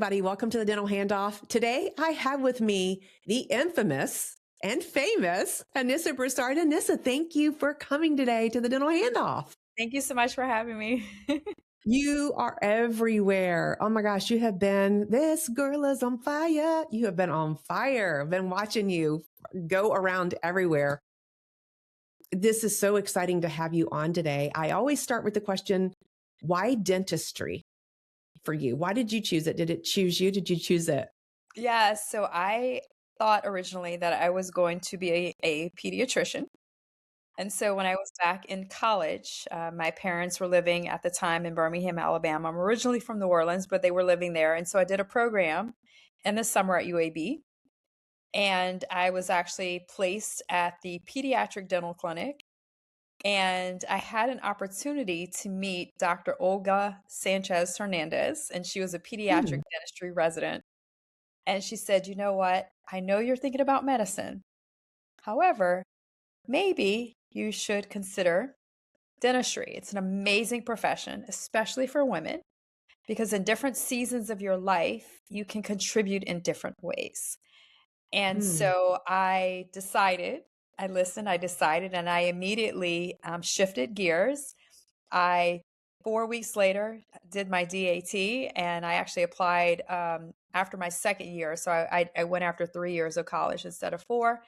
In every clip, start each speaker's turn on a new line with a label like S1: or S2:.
S1: everybody. Welcome to the Dental Handoff. Today, I have with me the infamous and famous Anissa Broussard. Anissa, thank you for coming today to the Dental Handoff.
S2: Thank you so much for having me.
S1: You are everywhere. Oh my gosh, you have been, this girl is on fire. You have been on fire. I've been watching you go around everywhere. This is so exciting to have you on today. I always start with the question, why dentistry for you? Why did you choose it? Did it choose you? Did you choose it?
S2: Yeah, so I thought originally that I was going to be a pediatrician. And so when I was back in college, my parents were living at the time in Birmingham, Alabama. I'm originally from New Orleans, but they were living there. And so I did a program in the summer at UAB. And I was actually placed at the pediatric dental clinic. And I had an opportunity to meet Dr. Olga Sanchez Hernandez, and she was a pediatric dentistry resident. And she said, you know what? I know you're thinking about medicine. However, maybe you should consider dentistry. It's an amazing profession, especially for women, because in different seasons of your life, you can contribute in different ways. And so I listened, I decided, and I immediately shifted gears. 4 weeks later, did my DAT, and I actually applied after my second year. So I went after 3 years of college instead of 4.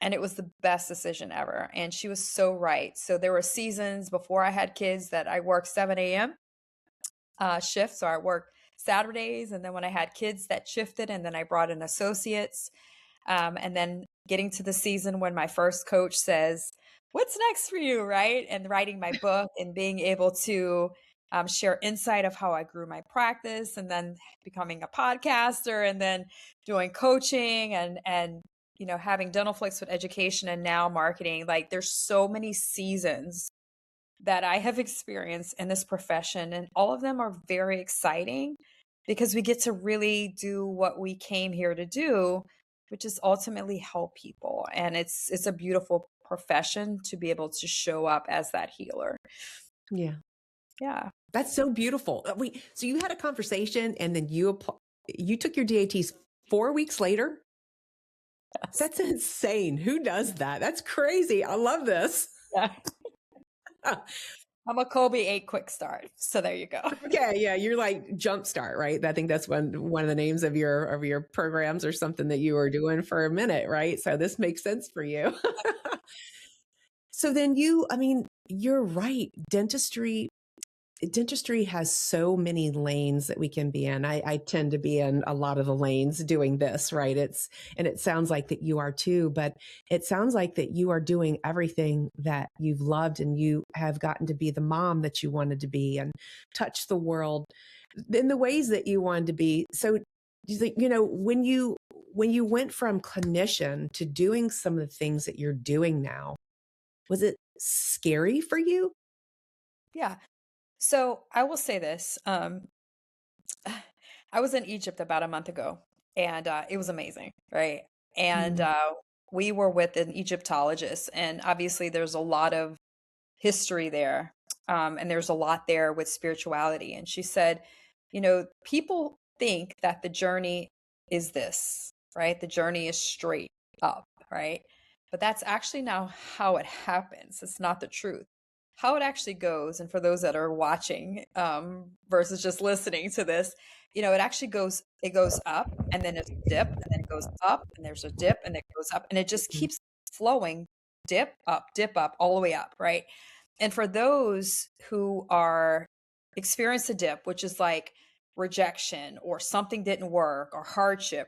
S2: And it was the best decision ever. And she was so right. So there were seasons before I had kids that I worked 7 a.m. Shift. So I worked Saturdays. And then when I had kids, that shifted. And then I brought in associates. And then getting to the season when my first coach says, what's next for you? Right. And writing my book and being able to share insight of how I grew my practice, and then becoming a podcaster, and then doing coaching and having Dental Flicks with education, and now marketing. Like, there's so many seasons that I have experienced in this profession, and all of them are very exciting because we get to really do what we came here to do, which is ultimately help people. And it's a beautiful profession to be able to show up as that healer.
S1: Yeah.
S2: Yeah.
S1: That's so beautiful. So you had a conversation and then you took your DATs 4 weeks later?
S2: Yes.
S1: That's insane. Who does that? That's crazy. I love this.
S2: Yeah. I'm a Kobe 8 quick start. So there you go.
S1: Okay, yeah, you're like Jumpstart, right? I think that's one of the names of your programs or something that you were doing for a minute, right? So this makes sense for you. So then you're right. Dentistry has so many lanes that we can be in. I tend to be in a lot of the lanes doing this, right? And it sounds like that you are too, but it sounds like that you are doing everything that you've loved, and you have gotten to be the mom that you wanted to be and touch the world in the ways that you wanted to be. So, when you went from clinician to doing some of the things that you're doing now, was it scary for you?
S2: Yeah. So I will say this. I was in Egypt about a month ago, and it was amazing, right? And we were with an Egyptologist, and obviously there's a lot of history there, and there's a lot there with spirituality. And she said, people think that the journey is this, right? The journey is straight up, right? But that's actually not how it happens. It's not the truth. How it actually goes, and for those that are watching versus just listening to this, it actually goes up, and then it's a dip, and then it goes up, and there's a dip, and it goes up, and it just keeps flowing, dip up, all the way up, right? And for those who are experience a dip, which is like rejection or something didn't work or hardship,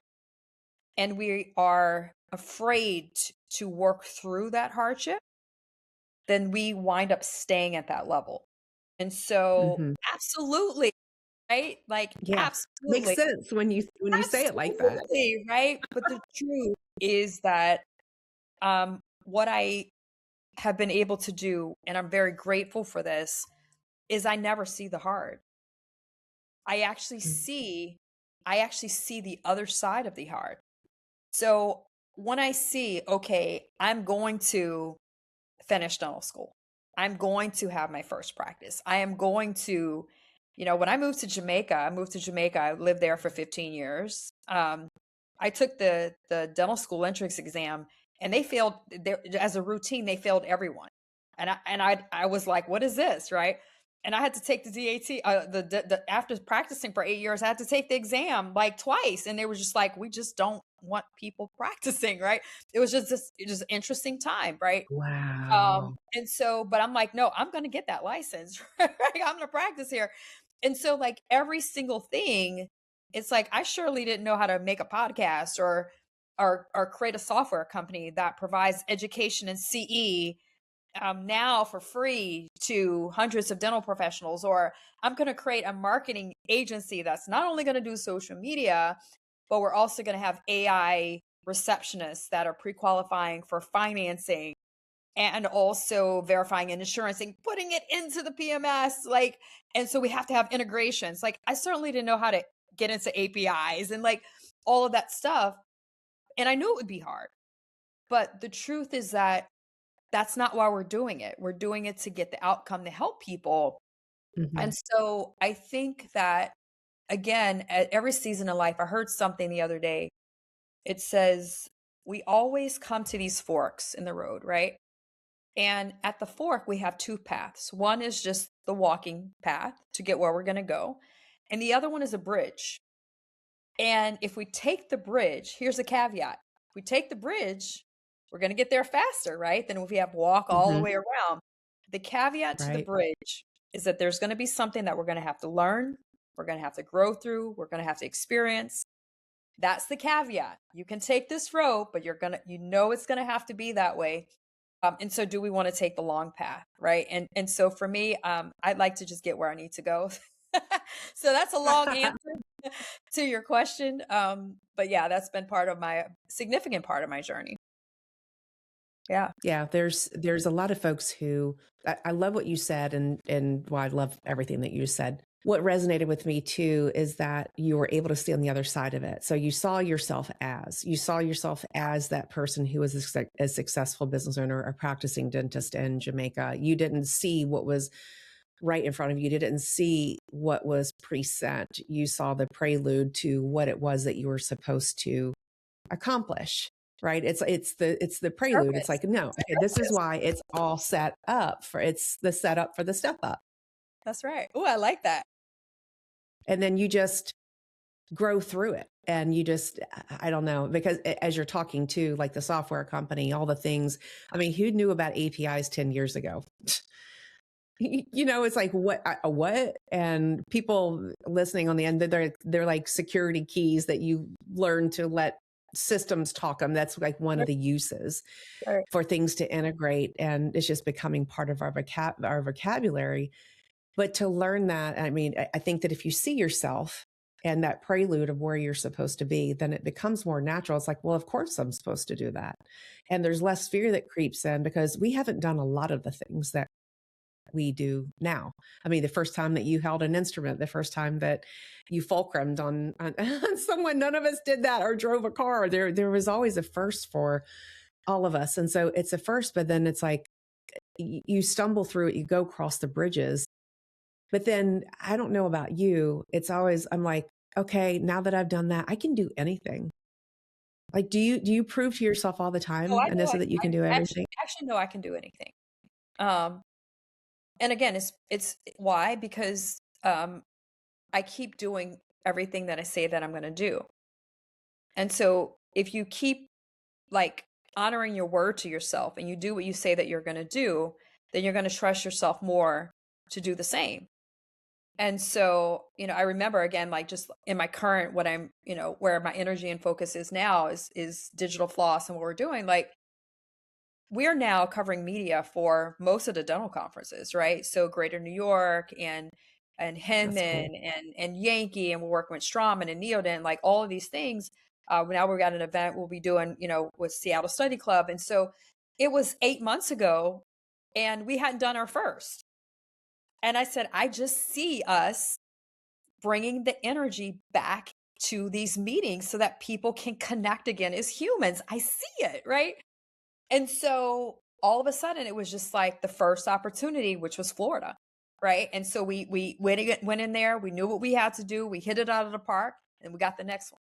S2: and we are afraid to work through that hardship, then we wind up staying at that level. And so,
S1: Mm-hmm.
S2: absolutely, right? Like,
S1: Yeah. Makes
S2: absolutely,
S1: sense when you say it like that.
S2: absolutely, right? But the truth is that what I have been able to do, and I'm very grateful for this, is I never see the hard. I actually
S1: Mm.
S2: see, I actually see the other side of the hard. So when I see, okay, I'm going to finish dental school, I'm going to have my first practice, I am going to When I moved to Jamaica, I lived there for 15 years. I took the dental school entrance exam, and they failed there as a routine. They failed everyone, and I was like, "What is this?" Right? And I had to take the DAT. After practicing for 8 years, I had to take the exam like twice, and they were just like, "We just don't want people practicing." Right? It was just interesting time, right?
S1: Wow.
S2: And so, but I'm like, no, I'm going to get that license. Right? I'm going to practice here. And so, like, every single thing, it's like, I surely didn't know how to make a podcast or create a software company that provides education and CE now for free to hundreds of dental professionals, or I'm going to create a marketing agency that's not only going to do social media, but we're also going to have AI receptionists that are pre-qualifying for financing and also verifying insurance and putting it into the PMS. Like, and so we have to have integrations. Like, I certainly didn't know how to get into APIs and like all of that stuff. And I knew it would be hard. But the truth is that that's not why we're doing it. We're doing it to get the outcome to help people.
S1: Mhm.
S2: And so I think that, again, at every season of life, I heard something the other day. It says, we always come to these forks in the road, right? And at the fork, we have two paths. One is just the walking path to get where we're going to go, and the other one is a bridge. And if we take the bridge, here's a caveat: if we take the bridge, we're going to get there faster, right? Than if we have to walk all the
S1: Mhm.
S2: way around. The caveat to the
S1: Right.
S2: bridge is that there's going to be something that we're going to have to learn, we're going to have to grow through, we're going to have to experience. That's the caveat. You can take this road, but it's going to have to be that way. And so do we want to take the long path, right? And so for me, I'd like to just get where I need to go. So that's a long answer to your question. But yeah, that's been significant part of my journey. Yeah.
S1: Yeah, there's a lot of folks who I love what you said, and well, I love everything that you said. What resonated with me too is that you were able to see on the other side of it. So you saw yourself as that person who was a successful business owner, a practicing dentist in Jamaica. You didn't see what was right in front of you. You didn't see what was present. You saw the prelude to what it was that you were supposed to accomplish, right? It's the prelude. It's
S2: Purpose.
S1: like, no, okay, this is
S2: Purpose.
S1: why it's all set up for, it's the setup for the step up.
S2: That's right. Oh, I like that.
S1: And then you just grow through it. And you just, I don't know, because as you're talking to like the software company, all the things, I mean, who knew about APIs 10 years ago? It's like, what? And people listening on the end, they're like security keys that you learn to let systems talk them. That's like one of the uses
S2: Right.
S1: for things to integrate, and it's just becoming part of our vocabulary. But to learn that, I mean, I think that if you see yourself and that prelude of where you're supposed to be, then it becomes more natural. It's like, well, of course I'm supposed to do that. And there's less fear that creeps in because we haven't done a lot of the things that we do now. I mean, the first time that you held an instrument, the first time that you fulcrumed on on someone, none of us did that, or drove a car. There was always a first for all of us. And so it's a first, but then it's like you stumble through it, you go across the bridges. But then I don't know about you. It's always, I'm like, okay, now that I've done that, I can do anything. Like, do you prove to yourself all the
S2: Oh,
S1: time,
S2: I know.
S1: Anissa, that you can do
S2: I actually
S1: everything?
S2: actually know I can do anything. Um, and again, it's why? Because I keep doing everything that I say that I'm going to do. And so if you keep like honoring your word to yourself and you do what you say that you're going to do, then you're going to trust yourself more to do the same. And so, I remember again, like just in my current, what I'm, where my energy and focus is now is digital floss and what we're doing. Like we're now covering media for most of the dental conferences, right? So Greater New York and
S1: That's
S2: Henman
S1: cool.
S2: and Yankee, and we're working with Straumann and Neodent, like all of these things. Now we've got an event we'll be doing, with Seattle Study Club. And so it was 8 months ago and we hadn't done our first. And I said, I just see us bringing the energy back to these meetings so that people can connect again as humans. I see it, right? And so all of a sudden it was just like the first opportunity, which was Florida. right? And so we went in there, we knew what we had to do, we hit it out of the park, and we got the next one,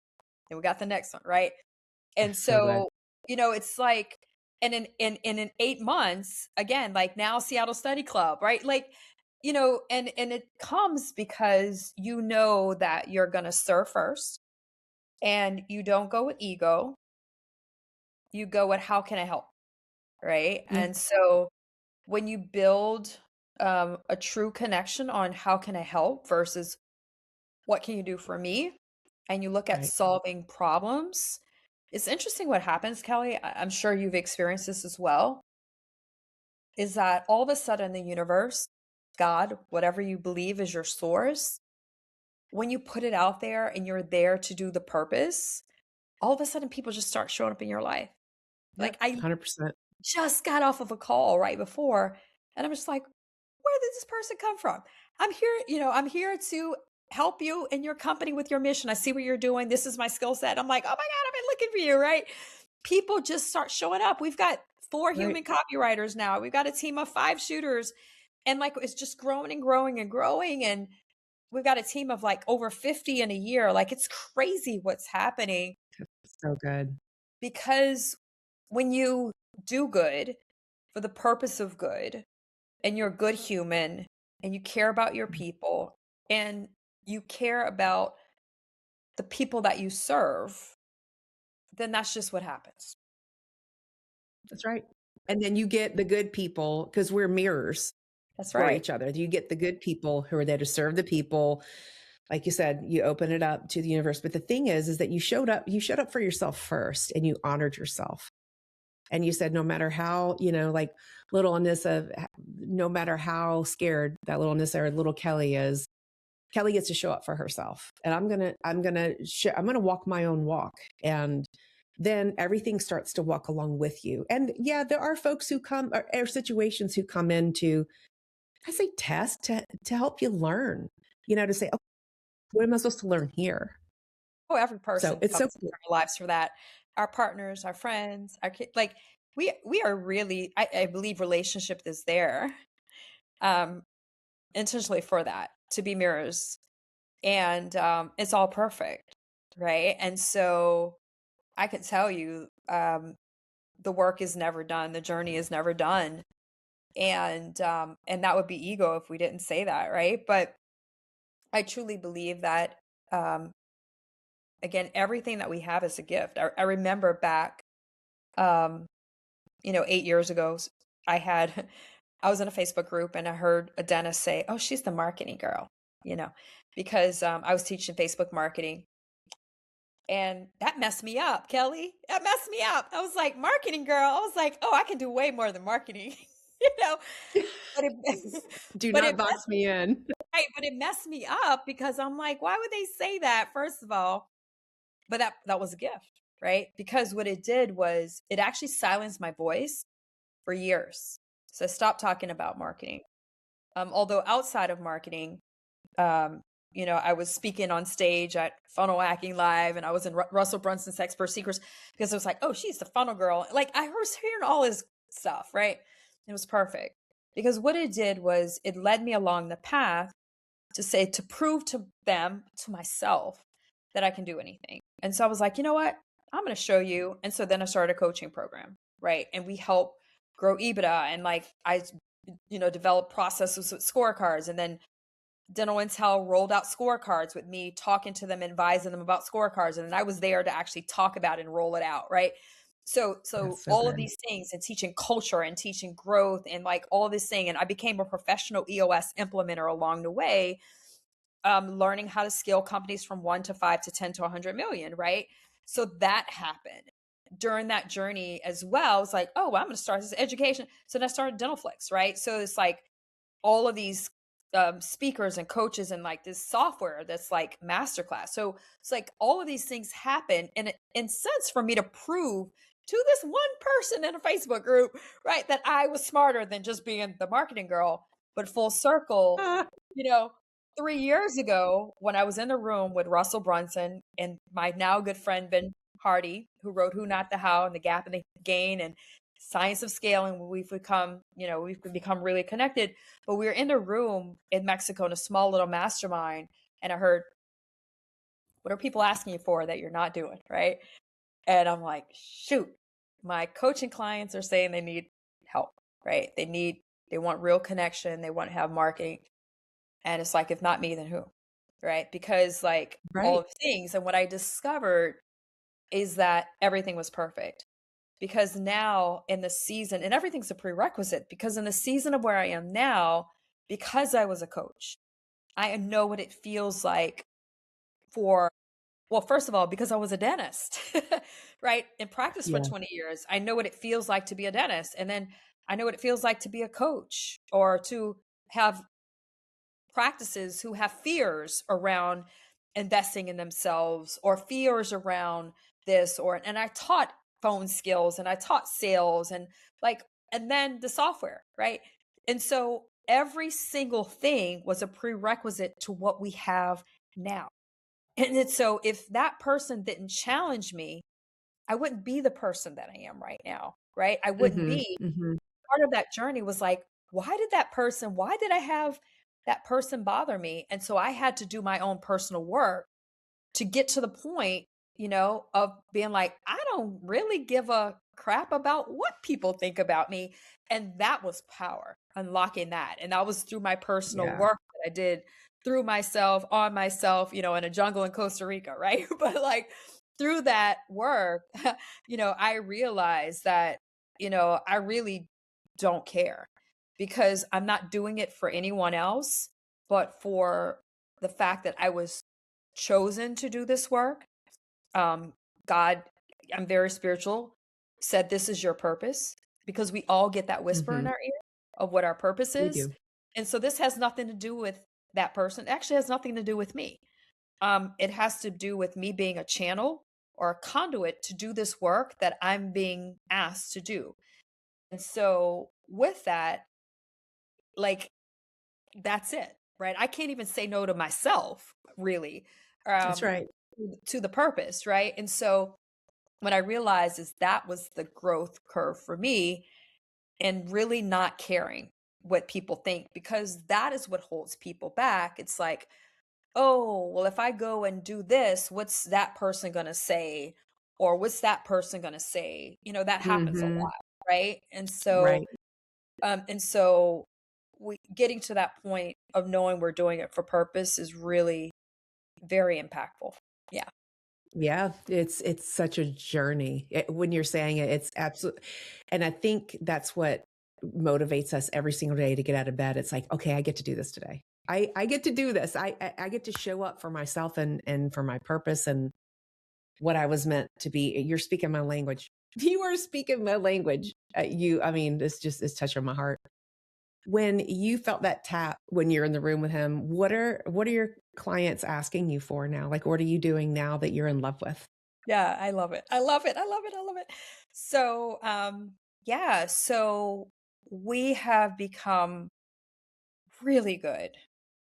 S2: and we got the next one, right? And
S1: So good.
S2: so, it's like, and in 8 months, again, like now Seattle Study Club, right? Like, and it comes because you know that you're gonna serve first, and you don't go with ego, you go with how can I help, right?
S1: Yeah,
S2: And so when you build a true connection on how can I help versus what can you do for me, and you look at
S1: right.
S2: solving problems, it's interesting what happens, Kelly. I'm sure you've experienced this as well, is that all of a sudden the universe, God, whatever you believe is your source, when you put it out there and you're there to do the purpose, all of a sudden people just start showing up in your life.
S1: Yep,
S2: Like I
S1: 100%.
S2: just got off of a call right before, and I'm just like, where did this person come from? I'm here, I'm here to help you in your company with your mission. I see what you're doing. This is my skill set. I'm like, oh my God, I've been looking for you, right? People just start showing up. We've got 4
S1: Right.
S2: human copywriters now. We've got a team of 5 shooters. And like it's just growing and growing and growing. And we've got a team of like over 50 in a year. Like it's crazy what's happening,
S1: So good.
S2: because when you do good for the purpose of good, and you're a good human, and you care about your people, and you care about the people that you serve, then that's just what happens.
S1: That's right. And then you get the good people because we're mirrors
S2: That's
S1: for
S2: right.
S1: each other. You get the good people who are there to serve the people. Like you said, you open it up to the universe. But the thing is that you showed up for yourself first, and you honored yourself. And you said, no matter how, like little Anissa, no matter how scared that little Anissa or little Kelly is, Kelly gets to show up for herself. And I'm going to walk my own walk. And then everything starts to walk along with you. And yeah, there are folks who come, or situations who come into, I say, test to help you learn, to say, oh, what am I supposed to learn here?
S2: Oh, every
S1: So
S2: person
S1: it's
S2: comes
S1: so
S2: into
S1: cool.
S2: our lives for that. Our partners, our friends, our kids, like we are really, I believe relationship is there, um, intentionally for that, to be mirrors. And it's all perfect, right? And so I can tell you, the work is never done, the journey is never done. And that would be ego if we didn't say that, right? But I truly believe that, um, again, everything that we have is a gift. I remember back, um, 8 years ago, I had, I was in a Facebook group and I heard a dentist say, "Oh, she's the marketing girl," you know, because I was teaching Facebook marketing. And that messed me up, Kelly. That messed me up. I was like, marketing girl. I was like, oh, I can do way more than marketing, you know. But it,
S1: Do
S2: but
S1: not
S2: it
S1: box me in.
S2: but it messed me up because I'm like, why would they say that? First of all, but that was a gift, right? Because what it did was it actually silenced my voice for years. So I stopped talking about marketing. Although outside of marketing, um, I was speaking on stage at Funnel Hacking Live, and I was in Russell Brunson's Expert Secrets because I was like, oh, she's the funnel girl. Like I was hearing all his stuff, right? It was perfect because what it did was it led me along the path to prove to them, to myself, that I can do anything. And so I was like, you know what? I'm going to show you. And so then I started a coaching program, right? And we help grow EBITDA, and like I, develop processes with scorecards, and then Dental Intel rolled out scorecards with me talking to them, advising them about scorecards. And then I was there to actually talk about it and roll it out. Right. So
S1: That's so
S2: all of
S1: good.
S2: these things, and teaching culture and teaching growth and like all this thing. And I became a professional EOS implementer along the way, learning how to scale companies from 1 to 5 to 10 to 100 million. Right. So that happened during that journey as well. It's like, oh, well, I'm going to start this education. So then I started DentalFlix. Right. So it's like, all of these speakers and coaches and like this software that's like masterclass. So it's like all of these things happen in sense for me to prove to this one person in a Facebook group, right, that I was smarter than just being the marketing girl. But full circle,
S1: Ah,
S2: you know, 3 years ago when I was in the room with Russell Brunson and my now good friend Ben Hardy, who wrote Who Not the How and The Gap and the Gain, and science of scaling. We've become, we've become really connected. But we were in a room in Mexico in a small little mastermind, and I heard, "What are people asking you for that you're not doing?" Right? And I'm like, shoot, my coaching clients are saying they need help, right? They want real connection. They want to have marketing. And it's like, if not me, then who? Right? Because like all
S1: Right.
S2: of the things. And what I discovered is that everything was perfect. Because now in the season, and everything's a prerequisite, because in the season of where I am now, because I was a coach, I know what it feels like for, well, first of all, because I was a dentist, right? In practice for
S1: Yeah.
S2: 20 years, I know what it feels like to be a dentist. And then I know what it feels like to be a coach or to have practices who have fears around investing in themselves or fears around this, or, and I taught phone skills and I taught sales and like, and then the software, right? And so every single thing was a prerequisite to what we have now. And it's, so if that person didn't challenge me, I wouldn't be the person that I am right now, right? I wouldn't
S1: Mhm.
S2: be.
S1: Mhm.
S2: Part of that journey was like, why did I have that person bother me? And so I had to do my own personal work to get to the point, of being like, I don't really give a crap about what people think about me. And that was power, unlocking that. And that was through my personal
S1: Yeah.
S2: work that I did through myself, on myself, in a jungle in Costa Rica, right? But like through that work, I realized that, I really don't care because I'm not doing it for anyone else, but for the fact that I was chosen to do this work. Um, God, I'm very spiritual, said this is your purpose, because we all get that whisper in
S1: Mhm.
S2: our ear of what our purpose
S1: We
S2: is.
S1: do.
S2: And so this has nothing to do with that person. It actually has nothing to do with me. It has to do with me being a channel or a conduit to do this work that I'm being asked to do. And so with that, like, that's it, right? I can't even say no to myself, really,
S1: That's
S2: um,
S1: right.
S2: to the purpose, right? And so what I realized is that was the growth curve for me, and really not caring what people think, because that is what holds people back. It's like, oh, well, if I go and do this, what's that person going to say? Or what's that person going to say? That happens a
S1: Mhm.
S2: lot, right? And so,
S1: Right.
S2: and so we getting to that point of knowing we're doing it for purpose is really very impactful. Yeah.
S1: Yeah, it's such a journey. When you're saying it, it's absolute, and I think that's what motivates us every single day to get out of bed. It's like, okay, I get to do this today. I get to do this. I get to show up for myself and for my purpose and what I was meant to be. You're speaking my language. You are speaking my language. I mean, it's touching my heart. When you felt that tap when you're in the room with him, what are your clients asking you for now? Like, what are you doing now that you're in love with?
S2: Yeah, I love it. I love it. I love it. I love it. So, yeah, so we have become really good.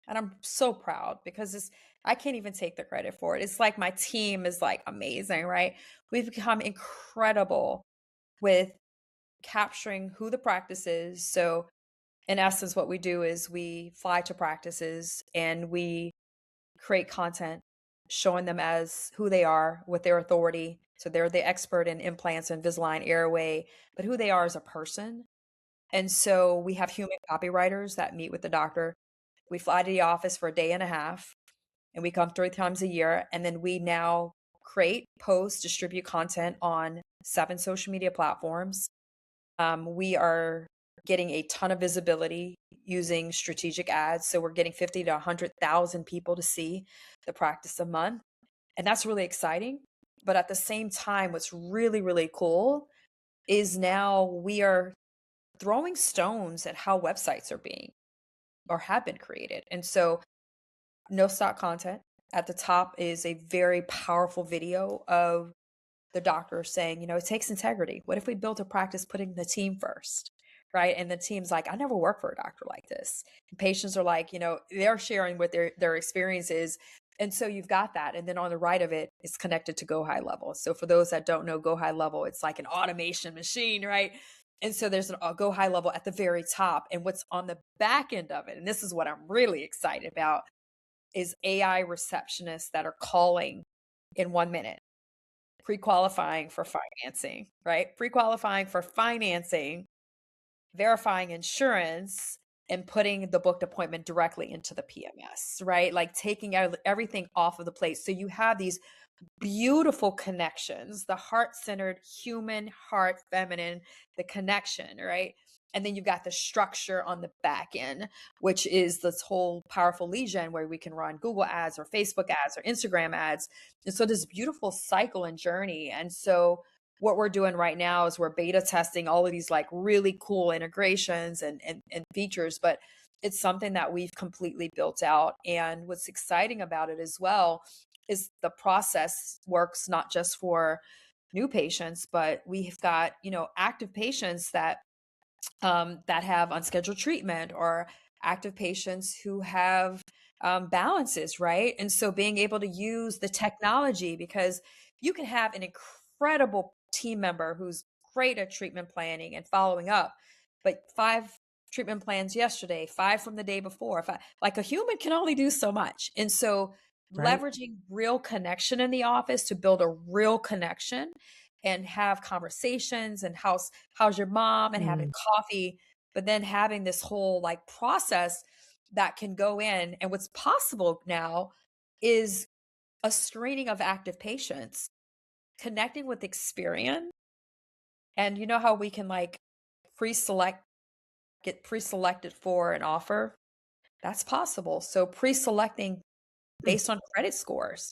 S2: And I'm so proud because I can't even take the credit for it. It's like my team is like amazing, right? We've become incredible with capturing who the practice is. So, in essence, what we do is we fly to practices and we create content showing them as who they are with their authority. So they're the expert in implants and Invisalign airway, but who they are as a person. And so we have human copywriters that meet with the doctor. We fly to the office for a day and a half, and we come 3 times a year. And then we now create, post, distribute content on 7 social media platforms. We are getting a ton of visibility using strategic ads. So we're getting 50 to 100,000 people to see the practice a month. And that's really exciting. But at the same time, what's really, really cool is now we are throwing stones at how websites are being or have been created. And so, no stock content. At the top is a very powerful video of the doctor saying, it takes integrity. What if we built a practice putting the team first? Right. And the team's like, I never worked for a doctor like this. And patients are like, they're sharing what their experience is. And so you've got that. And then on the right of it, it's connected to Go High Level. So for those that don't know Go High Level, it's like an automation machine, right? And so there's a go high level at the very top. And what's on the back end of it, and this is what I'm really excited about, is AI receptionists that are calling in 1 minute, pre-qualifying for financing, right? Pre-qualifying for financing, verifying insurance, and putting the booked appointment directly into the PMS, right? Like taking everything off of the plate. So you have these beautiful connections, the heart-centered, human, heart, feminine, the connection, right? And then you've got the structure on the back end, which is this whole powerful lead gen where we can run Google ads or Facebook ads or Instagram ads. And so this beautiful cycle and journey. And so what we're doing right now is we're beta testing all of these like really cool integrations and features, but it's something that we've completely built out. And what's exciting about it as well is the process works not just for new patients, but we've got, active patients that have unscheduled treatment, or active patients who have balances, right? And so being able to use the technology, because you can have an incredible team member who's great at treatment planning and following up, but 5 treatment plans yesterday, 5 from the day before, like a human can only do so much. And so
S1: Right.
S2: leveraging real connection in the office to build a real connection and have conversations, and how's your mom, and having
S1: Mm.
S2: coffee, but then having this whole like process that can go in. And what's possible now is a screening of active patients, connecting with experience. And you know how we can like pre-select, get pre-selected for an offer? That's possible. So pre-selecting
S1: Mm.
S2: based on credit scores,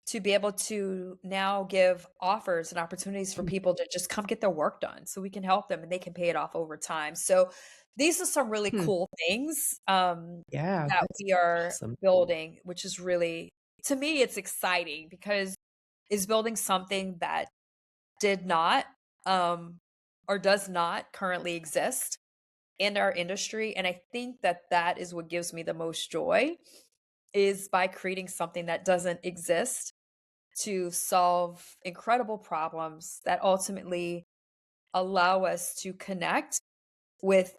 S2: to be able to now give offers and opportunities for
S1: Mm.
S2: people to just come get their work done so we can help them and they can pay it off over time. So these are some really
S1: Hmm.
S2: cool things
S1: Yeah,
S2: that
S1: that's
S2: we are
S1: awesome.
S2: building, which is really, to me, it's exciting because it's building something that did not um, or does not currently exist in our industry. And I think that that is what gives me the most joy, is by creating something that doesn't exist to solve incredible problems that ultimately allow us to connect with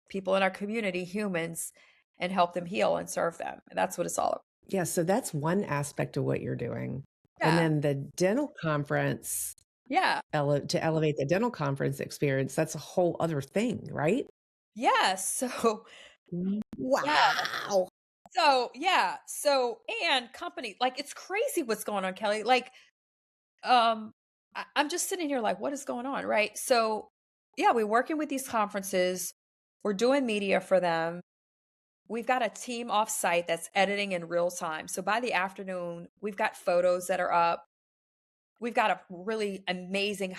S2: people in our community, humans, and help them heal and serve them. And that's what it's all about.
S1: Yeah, so that's one aspect of what you're doing. And
S2: Yeah.
S1: then the dental conference,
S2: Yeah.
S1: to elevate the dental conference experience, that's a whole other thing, right?
S2: Yeah. So, yeah.
S1: Wow.
S2: So, and company, like, it's crazy what's going on, Kelly. Like, um, I'm just sitting here like, what is going on? Right. So, yeah, we're working with these conferences, we're doing media for them. We've got a team off site that's editing in real time. So by the afternoon, we've got photos that are up. We've got a really amazing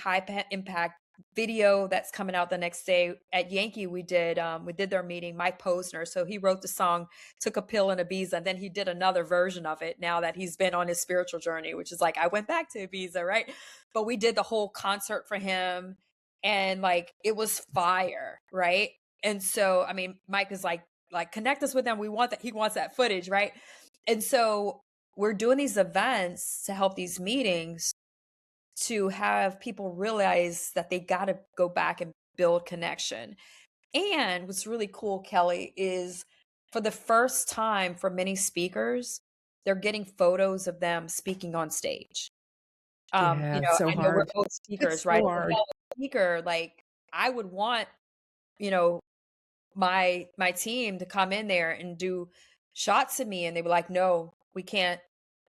S2: impact video that's coming out the next day. At Yankee, we did their meeting, Mike Posner. So he wrote the song Took a Pill in Ibiza, and then he did another version of it now that he's been on his spiritual journey, which is like, I went back to Ibiza, right? But we did the whole concert for him, and like it was fire, right? And so I mean, Mike is like connect us with them. We want that, he wants that footage, right? And so we're doing these events to help these meetings, to have people realize that they got to go back and build connection. And what's really cool, Kelly, is for the first time for many speakers, they're getting photos of them speaking on stage.
S1: Yeah, it's so
S2: I know we're
S1: hard.
S2: both
S1: It's
S2: speakers, right?
S1: so
S2: To
S1: hard.
S2: tell a speaker, like, I would want, you know, my team to come in there and do shots of me, and they were like, no, we can't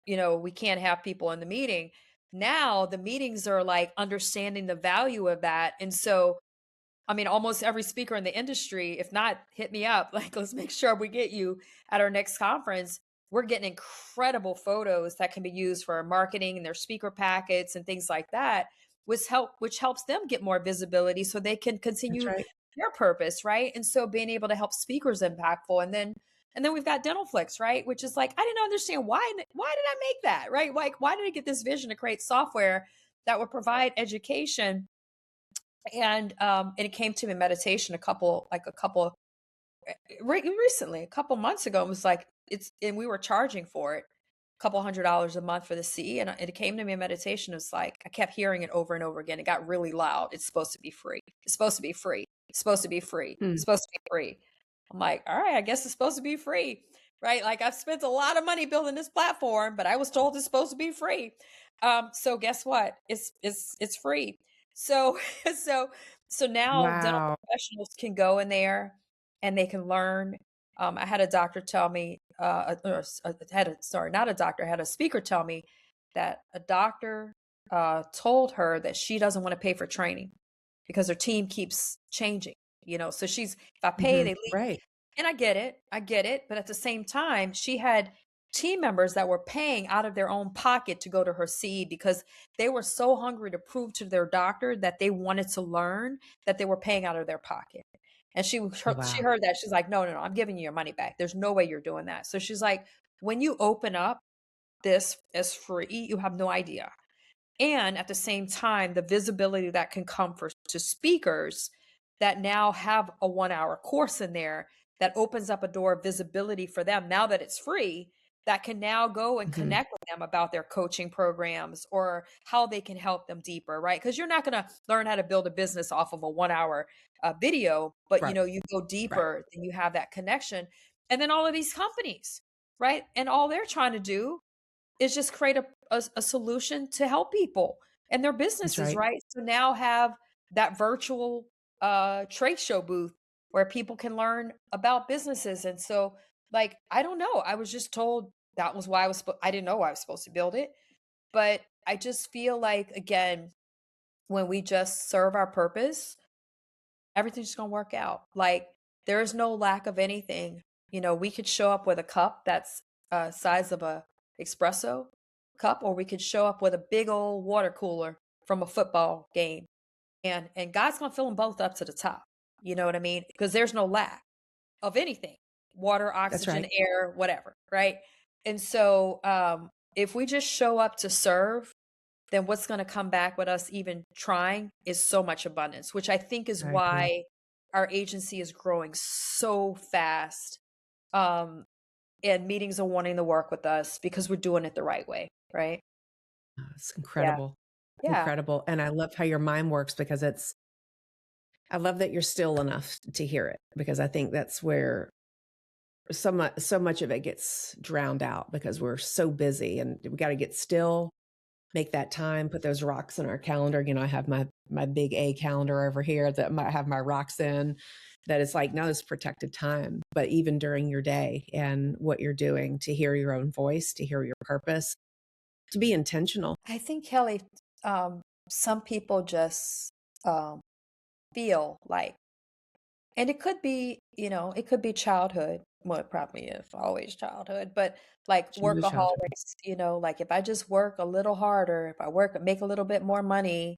S2: have people in the meeting. Now the meetings are like understanding the value of that. And so I mean, almost every speaker in the industry, if not, hit me up. Like, let's make sure we get you at our next conference. We're getting incredible photos that can be used for our marketing and their speaker packets and things like that, which helps them get more visibility so they can
S1: That's
S2: continue
S1: right.
S2: their purpose, right? And so being able to help speakers impactful. And then we've got Dental Flicks, right? Which is like, I didn't understand why did I make that, right? Like, why did I get this vision to create software that would provide education? And it came to me in meditation recently, a couple months ago, and was like, and we were charging for it. couple $100 a month for the C. And it came to me in meditation. It's like, I kept hearing it over and over again. It got really loud. It's supposed to be free. It's supposed to be free. It's supposed to be free.
S1: Hmm.
S2: It's supposed to be free. I'm like, all right, I guess it's supposed to be free, right? Like I've spent a lot of money building this platform, but I was told it's supposed to be free. So guess what? It's free. So so so now dental
S1: Wow.
S2: professionals can go in there and they can learn. I had a doctor tell me, sorry, not a doctor, I had a speaker tell me that a doctor told her that she doesn't want to pay for training because her team keeps changing. So if I pay,
S1: Hmm.
S2: they leave.
S1: Right.
S2: And I get it. But at the same time, she had team members that were paying out of their own pocket to go to her CE because they were so hungry to prove to their doctor that they wanted to learn that they were paying out of their pocket. And she
S1: Wow.
S2: heard that. She's like, no, no, no, I'm giving you your money back. There's no way you're doing that. So she's like, when you open up this as free, you have no idea. And at the same time, the visibility that can come to speakers that now have a 1 hour course in there that opens up a door of visibility for them now that it's free, that can now go and
S1: Hmm.
S2: connect with them about their coaching programs or how they can help them deeper, right? Because you're not going to learn how to build a business off of a 1 hour video, but
S1: Right.
S2: you go
S1: Right.
S2: deeper and you have that connection. And then all of these companies, right? And all they're trying to do is just create a solution to help people and their
S1: That's
S2: businesses,
S1: right.
S2: right? So now have that virtual trade show booth where people can learn about businesses. And so, like, I don't know. I was just told that was why I didn't know I was supposed to build it. But I just feel like, again, when we just serve our purpose, everything's going to work out. Like, there is no lack of anything. We could show up with a cup that's size of a espresso cup, or we could show up with a big old water cooler from a football game, and God's going to fill them both up to the top. You know what I mean? Because there's no lack of anything: water,
S1: That's
S2: oxygen,
S1: right.
S2: air, whatever, right? And so, if we just show up to serve, then what's going to come back with us even trying is so much abundance, which I think is
S1: I agree.
S2: why our agency is growing so fast. Um, and meetings are wanting to work with us because we're doing it the right way, right?
S1: It's
S2: Yeah.
S1: incredible.
S2: Yeah.
S1: Incredible. And I love how your mind works because I love that you're still enough to hear it because I think that's where so much of it gets drowned out because we're so busy and we got to get still, make that time, put those rocks in our calendar. I have my big A calendar over here that might have my rocks in, that it's like, no, it's protected time. But even during your day and what you're doing, to hear your own voice, to hear your purpose, to be intentional.
S2: I think, Kelly, um, some people just um, feel like, and it could be, it could be childhood. Well, it probably is always childhood, but like
S1: It's usually childhood.
S2: workaholics, like if I just work a little harder, if I make a little bit more money,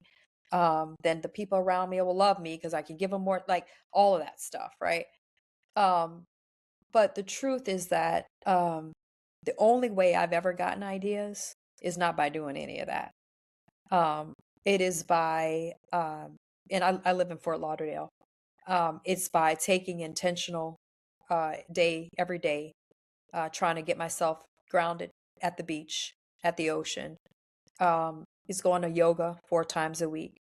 S2: then the people around me will love me because I can give them more, like all of that stuff, right? Um, but the truth is that the only way I've ever gotten ideas is not by doing any of that. Um, it is by, and I live in Fort Lauderdale. It's by taking intentional every day, trying to get myself grounded at the beach, at the ocean. It's going to yoga 4 times a week,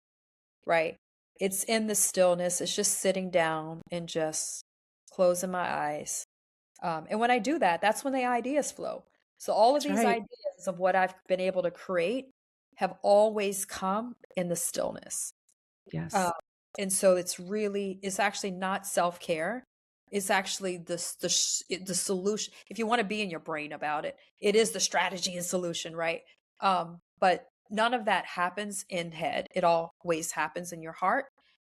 S2: right? It's in the stillness. It's just sitting down and just closing my eyes. And when I do that, that's when the ideas flow. So all of
S1: That's
S2: these
S1: right.
S2: ideas of what I've been able to create have always come in the stillness. Uh,
S1: Yes.
S2: and so it's actually not self-care. It's actually the solution. If you want to be in your brain about it, it is the strategy and solution, right? But none of that happens in head. It always happens in your heart.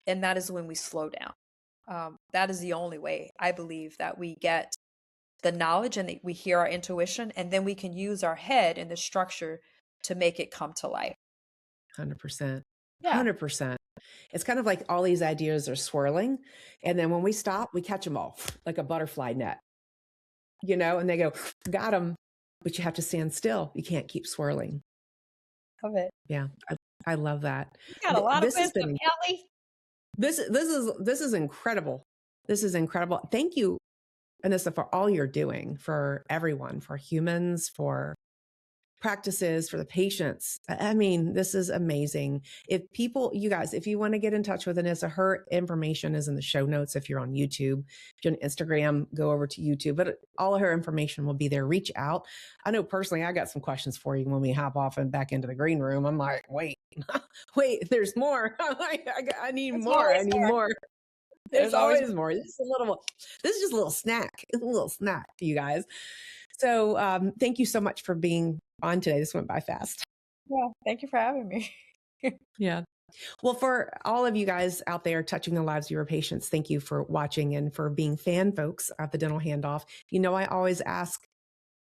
S2: And that is when we slow down. That is the only way I believe that we get the knowledge and we hear our intuition, and then we can use our head and the structure to make it come to life.
S1: 100%.
S2: Yeah.
S1: 100%. It's kind of like all these ideas are swirling. And then when we stop, we catch them all like a butterfly net, and they go, got them. But you have to stand still. You can't keep swirling.
S2: Love it.
S1: Yeah. I love that.
S2: You got a lot of
S1: This has
S2: wisdom,
S1: been,
S2: Kelly.
S1: this is incredible. This is incredible. Thank you, Anissa, for all you're doing for everyone, for humans, for practices, for the patients. I mean, this is amazing. If people, you guys, if you want to get in touch with Anissa, her information is in the show notes. If you're on YouTube, if you're on Instagram, go over to YouTube, but all of her information will be there. Reach out. I know personally, I got some questions for you when we hop off and back into the green room. I'm like, wait, there's more. I need
S2: There's
S1: more. I
S2: always
S1: need
S2: more.
S1: more.
S2: There's
S1: There's
S2: always
S1: always more. This is just a little snack. It's a little snack for you guys. So thank you so much for being on today. This went by fast.
S2: Yeah, thank you for having me.
S1: Yeah. Well, for all of you guys out there touching the lives of your patients, thank you for watching and for being fan folks at the Dental Handoff. You know, I always ask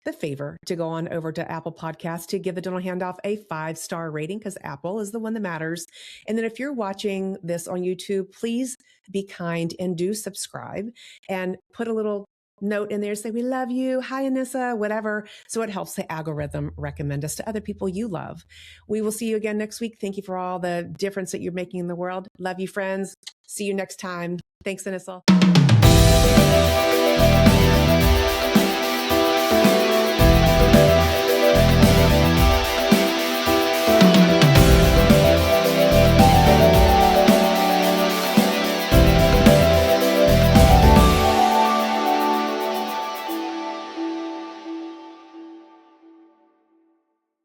S1: the favor to go on over to Apple Podcasts to give the Dental Handoff a 5-star rating, because Apple is the one that matters. And then if you're watching this on YouTube, please be kind and do subscribe and put a little note in there, say, we love you, hi Anissa, whatever. So it helps the algorithm recommend us to other people you love. We will see you again next week. Thank you for all the difference that you're making in the world. Love you, friends. See you next time. Thanks, Anissa.